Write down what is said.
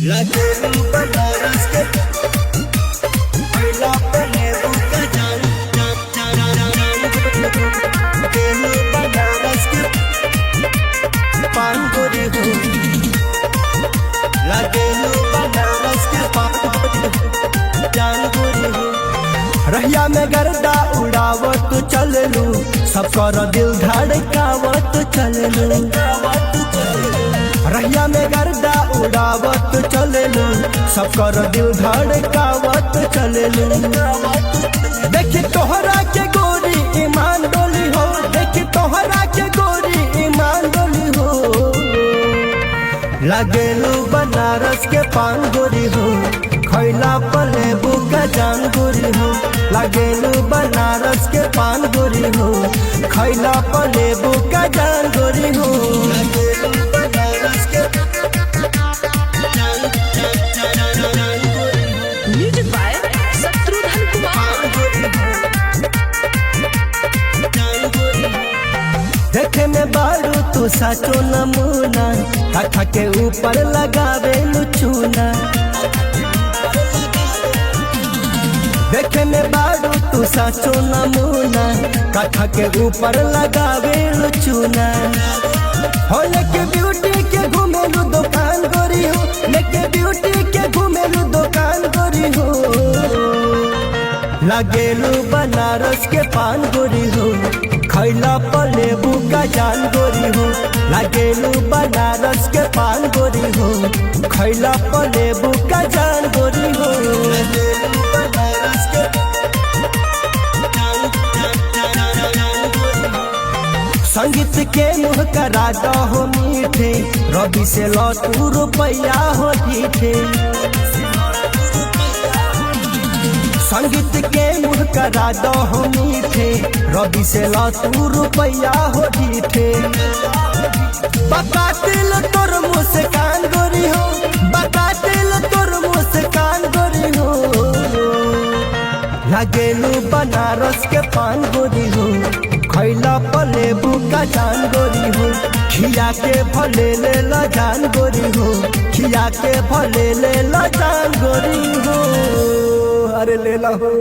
लगे बनारस के पहला पहले का जान गेलू बनारस के पान गोरी हो लगेलू बनारस के पान जान गोरी हो। रहिया में गर्दा उड़ावत चललू सबकर दिल धड़कावत चललू। रहिया में गर्दा उड़ावत चललू सबकर दिल धड़कावत चललू। देखी तोहरा के गोरी ईमान डोली हो, देखी तोहरा के गोरी ईमान डोली हो। लगेलू बनारस के पान गोरी हो खैला पले बुका जान गोरी हो। लगेलू बनारस के पान गोरी हो खैला पले बुका जान गोरी हो। लगेलू बनारस के म्यूजिक बाय शत्रुघ्न कुमार। देखे में बारू तू साचो नमूना कथा के ऊपर लगावे लुचूना। देखे में बारू तू साचो नमूना कथा के ऊपर लगावे लुचूना। हो लेके ब्यूटी के घूमेलू दुकान गोरी हो, लेके ब्यूटी के घूमेलू दुकान गोरी हो। लगेलू बनारस के पान गोरी हो खैला पले बुका जान गोरी हो। लगेलू बनारस के पान गोरी हो खैला पले बुका जान गोरी हो। लगेलू बनारस के संगीत के मुँह करा दो मीठे रवि से लौटू रुपया हो ठीठे। संगीत के मुँह करा दो मीठे रवि से लौटू रुपया हो ठीठे। बता दिल तोर मुस्कान गोरी हो, बता दिल तोर मुस्कान गोरी हो। लगेलू बनारस के पान गोरी हो खैला पले बुका जान गोरी हो। खिया के भले ले ला जान गोरी हो, खिया के भले ले ला जान गोरी हो। अरे ले ला हो।